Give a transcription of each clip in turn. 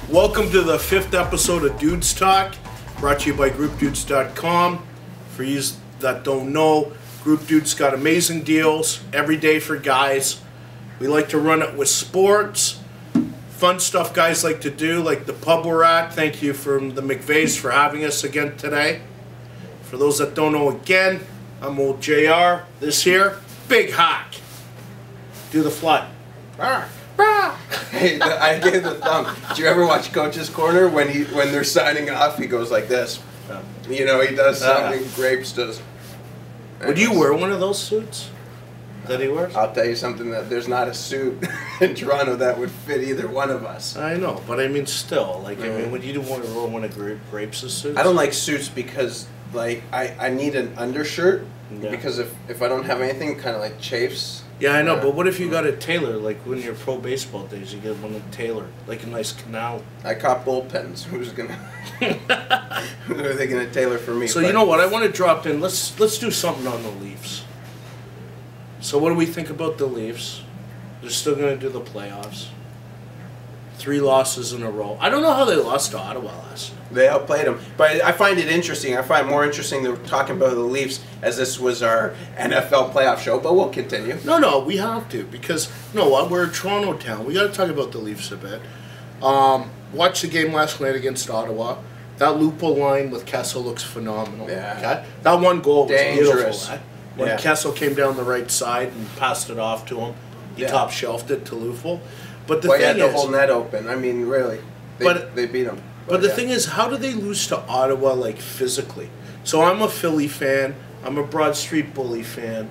Welcome to the 5th episode of Dudes Talk, brought to you by GroupDudes.com. For you that don't know, Group Dudes got amazing deals every day for guys. We like to run it with sports, fun stuff guys like to do, like the pub we're at. Thank you from the McVeighs for having us again today. For those that don't know again, I'm old JR. This here, Big Hack. Do the fly. Hey, I gave the thumb. Did you ever watch Coach's Corner when they're signing off? He goes like this. You know, he does something. Grapes does. Would you wear one of those suits that he wears? I'll tell you something, that there's not a suit in Toronto that would fit either one of us. I know, but I mean, still, like, I mean, would you want to wear one of Grapes' suits? I don't like suits because, like, I need an undershirt because if I don't have anything, it kind of like chafes. Yeah, I know, but what if you got a tailor, like when you're pro baseball days, you get one of tailor, like a nice canal. I caught bullpens. Who's gonna? Who are they gonna tailor for me? So you know what? I want to drop in. Let's do something on the Leafs. So what do we think about the Leafs? They're still gonna do the playoffs. 3 losses in a row. I don't know how they lost to Ottawa last night. They outplayed them. But I find it interesting. I find it more interesting than talking about the Leafs, as this was our NFL playoff show, but we'll continue. No, we have to, because, you know what, we're a Toronto town. We got to talk about the Leafs a bit. Watched the game last night against Ottawa. That Lupo line with Kessel looks phenomenal. Yeah. Okay? That one goal was dangerous. beautiful. When Kessel came down the right side and passed it off to him, he top shelved it to Lupo. But the thing had the is, whole net open. I mean, really, they beat them. But the thing is, how do they lose to Ottawa, like, physically? So I'm a Philly fan. I'm a Broad Street Bully fan.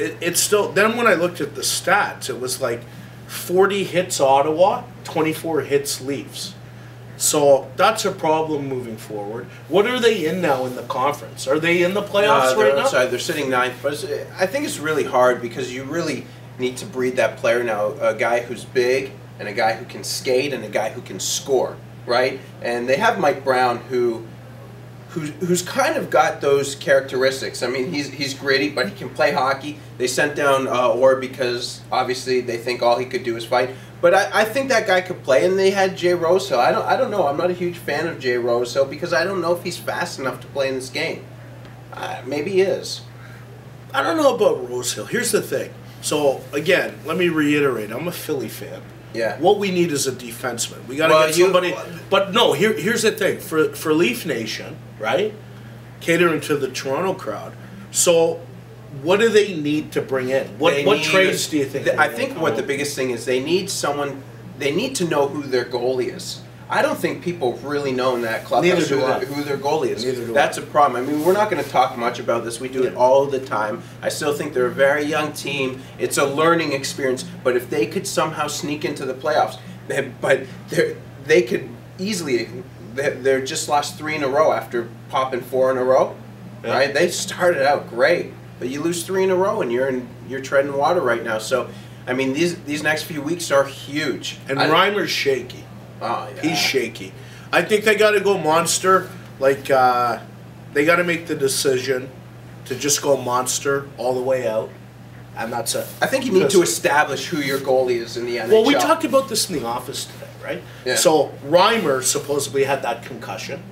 It's still... Then when I looked at the stats, it was like 40 hits Ottawa, 24 hits Leafs. So that's a problem moving forward. What are they in now in the conference? Are they in the playoffs right now? Outside. They're sitting 9th. But I think it's really hard because you really need to breed that player now. A guy who's big and a guy who can skate and a guy who can score, right? And they have Mike Brown who's kind of got those characteristics. I mean, he's gritty, but he can play hockey. They sent down Orr because obviously they think all he could do is fight. But I think that guy could play, and they had Jay Rosehill. I don't know. I'm not a huge fan of Jay Rosehill because I don't know if he's fast enough to play in this game. Maybe he is. I don't know about Rosehill. Here's the thing. So, again, let me reiterate. I'm a Philly fan. Yeah. What we need is a defenseman. We got to get somebody. But no, here's the thing. For Leaf Nation, right? Catering to the Toronto crowd. So, what do they need to bring in? What trades do you think? I think what the biggest thing is they need someone. They need to know who their goalie is. I don't think people really know in that clubhouse who their goalie is. That's a problem. I mean, we're not going to talk much about this. We do it all the time. I still think they're a very young team. It's a learning experience. But if they could somehow sneak into the playoffs, they could easily. They're just lost 3 in a row after popping 4 in a row. Yeah. Right? They started out great, but you lose 3 in a row and you're treading water right now. So, I mean, these next few weeks are huge. And Reimer's shaky. Oh, yeah. He's shaky. I think they got to go monster. Like, they got to make the decision to just go monster all the way out, and that's it. I think you need to establish who your goalie is in the NHL. Well, we talked about this in the office today, right? Yeah. So, Reimer supposobly had that concussion.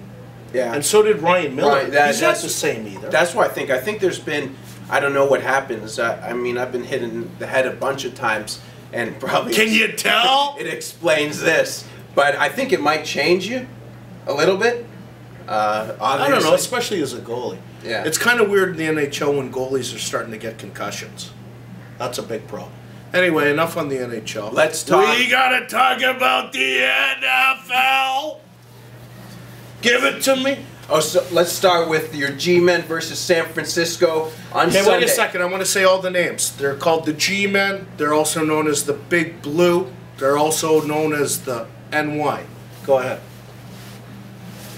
Yeah. And so did Ryan Miller. He's not the same either. That's why I think there's been, I don't know what happens. I mean, I've been hit in the head a bunch of times, and probably... Can you tell? It explains this. But I think it might change you a little bit. I don't know, especially as a goalie. Yeah. It's kind of weird in the NHL when goalies are starting to get concussions. That's a big problem. Anyway, enough on the NHL. Let's talk. We got to talk about the NFL. Give it to me. Oh, so let's start with your G-Men versus San Francisco on Sunday. Wait a second. I want to say all the names. They're called the G-Men. They're also known as the Big Blue. They're also known as the NY. Go ahead.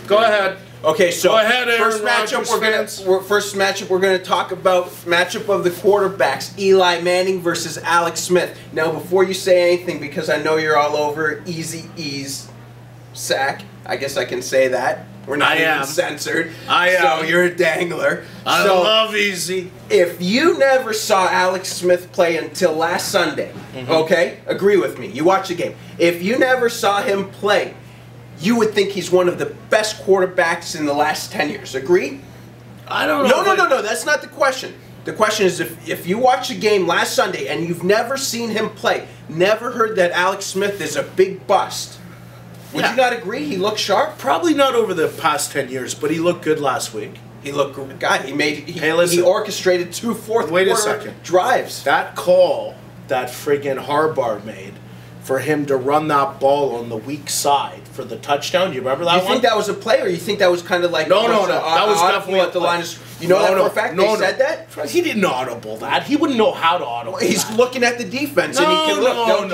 Go ahead. Okay, so go ahead, first matchup we're gonna talk about matchup of the quarterbacks, Eli Manning versus Alex Smith. Now, before you say anything, because I know you're all over Easy E's sack, I guess I can say that. We're not even censored. So you're a dangler. I love easy. If you never saw Alex Smith play until last Sunday, okay? Agree with me. You watch the game. If you never saw him play, you would think he's one of the best quarterbacks in the last 10 years. Agree? I don't know. No. That's not the question. The question is if you watch a game last Sunday and you've never seen him play, never heard that Alex Smith is a big bust, would you not agree he looked sharp? Probably not over the past 10 years, but he looked good last week. He looked good. God, he orchestrated 2 fourth-quarter drives. That call that friggin' Harbaugh made for him to run that ball on the weak side for the touchdown. Do you remember that one? You think that was a play, or you think that was kind of like no? That was definitely at the line. You know that for a fact? They said that? He didn't audible that. He wouldn't know how to audible. He's looking at the defense, and he can look.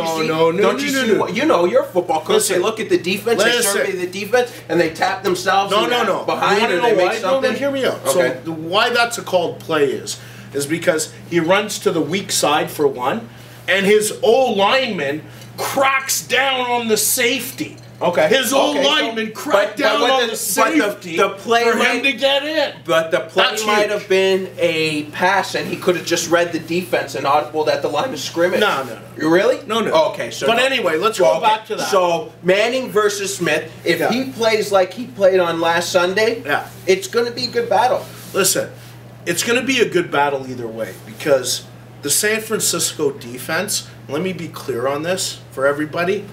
Don't you see? You know, you're a football coach. They look at the defense, they survey the defense, and they tap themselves. Behind, and they make something. No, hear me out. Okay. So why that's a called play is because he runs to the weak side for one, and his O-lineman cracks down on the safety. Okay. His old lineman cracked down on the safety the play for him to get in. But the play might have been a pass, and he could have just read the defense and audibled at the line of scrimmage. No. You really? No. Okay. So but anyway, let's go back to that. So Manning versus Smith. If he plays like he played on last Sunday, it's going to be a good battle. Listen, it's going to be a good battle either way because the San Francisco defense. Let me be clear on this for everybody.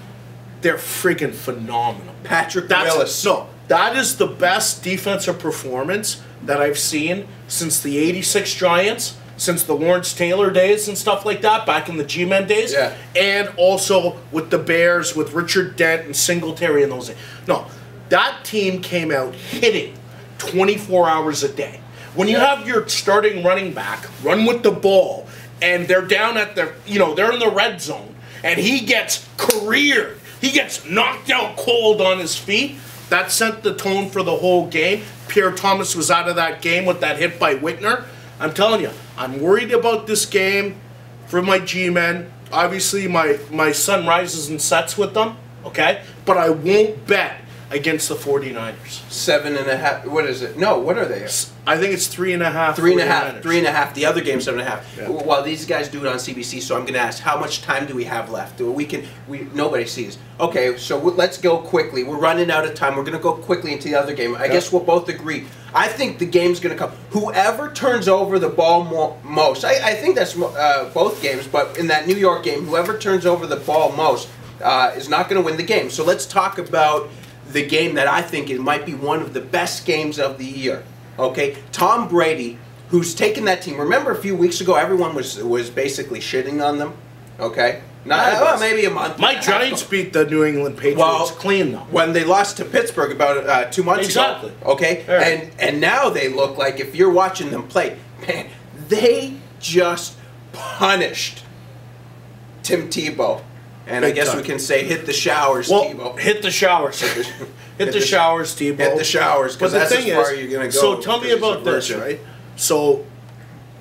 They're friggin' phenomenal. Patrick Willis. No, that is the best defensive performance that I've seen since the '86 Giants, since the Lawrence Taylor days and stuff like that, back in the G-Men days. Yeah. And also with the Bears, with Richard Dent and Singletary and those days. No, that team came out hitting 24 hours a day. When you have your starting running back run with the ball, and they're down at the, they're in the red zone, and he gets careered. He gets knocked out cold on his feet. That set the tone for the whole game. Pierre Thomas was out of that game with that hit by Whitner. I'm telling you, I'm worried about this game for my G-men. Obviously, my son rises and sets with them, okay? But I won't bet against the 49ers. 7.5. What is it? No, what are they? I think it's 3.5. 3.5. 3.5. The other game 7.5. Yeah. Well, these guys do it on CBC, so I'm going to ask, how much time do we have left? Nobody sees. Okay, so let's go quickly. We're running out of time. We're going to go quickly into the other game. I guess we'll both agree. I think the game's going to come. Whoever turns over the ball most, I think that's both games, but in that New York game, whoever turns over the ball most is not going to win the game. So let's talk about the game that I think it might be one of the best games of the year. Okay, Tom Brady, who's taken that team. Remember a few weeks ago, everyone was basically shitting on them. Okay, maybe a month. My Giants beat the New England Patriots clean though. When they lost to Pittsburgh about 2 months ago. Okay, right. And now they look like, if you're watching them play, man, they just punished Tim Tebow. And I guess we can say hit the showers, Tebow. Hit the showers. Hit the showers, Tebow. Hit the showers, because that's as far as you're going to go. So tell me about this, right? So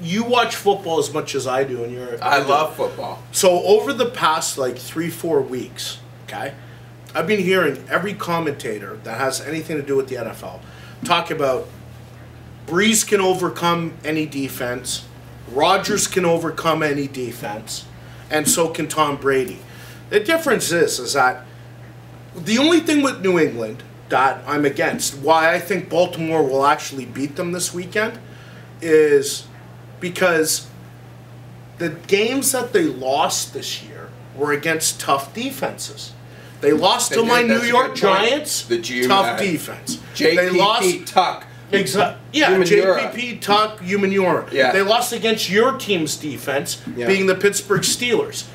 you watch football as much as I do, and I love football. So over the past 3-4 weeks, okay, I've been hearing every commentator that has anything to do with the NFL talk about Breeze can overcome any defense, Rodgers can overcome any defense, and so can Tom Brady. The difference is that the only thing with New England that I'm against, why I think Baltimore will actually beat them this weekend, is because the games that they lost this year were against tough defenses. They lost to my New York Giants, tough defense. JPP, Tuck. Exactly. Yeah, JPP, Tuck, Umanura. Yeah. They lost against your team's defense, being the Pittsburgh Steelers.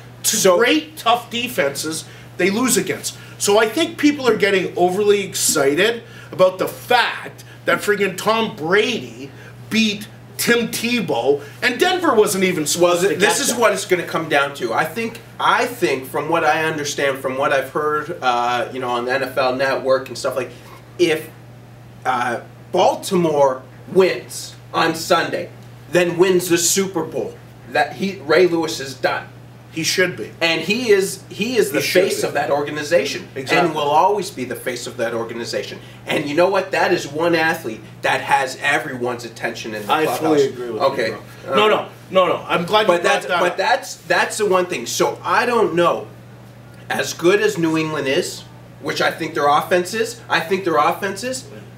Great, tough defenses they lose against. So I think people are getting overly excited about the fact that friggin' Tom Brady beat Tim Tebow, and Denver wasn't even supposed to get this is what it's going to come down to. I think from what I understand, from what I've heard, on the NFL Network and stuff if Baltimore wins on Sunday, then wins the Super Bowl, Ray Lewis is done. He should be. And he is the face of that organization. Exactly. And will always be the face of that organization. And you know what? That is one athlete that has everyone's attention in the clubhouse. I fully agree with you, bro. No. I'm glad you brought that up. But that's the one thing. So I don't know. As good as New England is, which I think their offense is,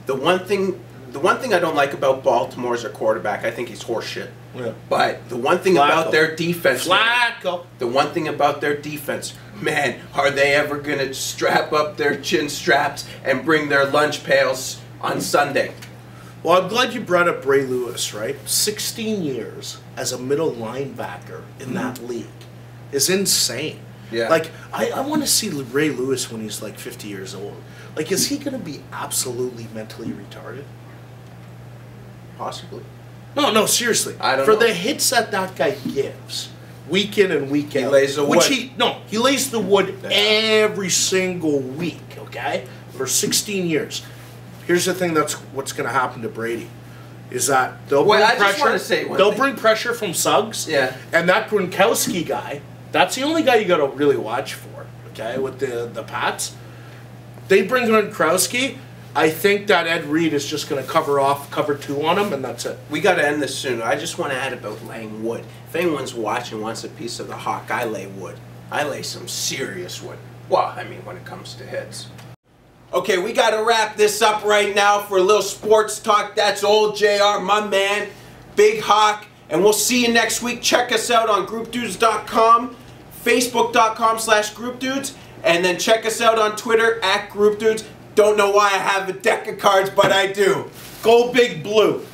the one thing I don't like about Baltimore is their quarterback. I think he's horseshit. Yeah. But the one thing about their defense, man, are they ever going to strap up their chin straps and bring their lunch pails on Sunday? Well, I'm glad you brought up Ray Lewis, right? 16 years as a middle linebacker in that league is insane. Yeah. Like, I want to see Ray Lewis when he's like 50 years old. Like, is he going to be absolutely mentally retarded? Possibly. No, seriously. I don't know. For the hits that guy gives, week in and week out. He lays the wood. He lays the wood every single week, okay? For 16 years. Here's the thing what's going to happen to Brady. Is that they'll bring pressure. Just want to say one thing. Bring pressure from Suggs. Yeah. And that Gronkowski guy, that's the only guy you got to really watch for, okay, with the Pats. They bring Gronkowski. I think that Ed Reed is just going to cover two on him, and that's it. We got to end this soon. I just want to add about laying wood. If anyone's watching wants a piece of the hawk, I lay wood. I lay some serious wood. Well, I mean, when it comes to hits. Okay, we got to wrap this up right now for a little sports talk. That's old JR, my man, Big Hawk. And we'll see you next week. Check us out on groupdudes.com, facebook.com/groupdudes, and then check us out on Twitter @groupdudes. Don't know why I have a deck of cards, but I do. Go Big Blue.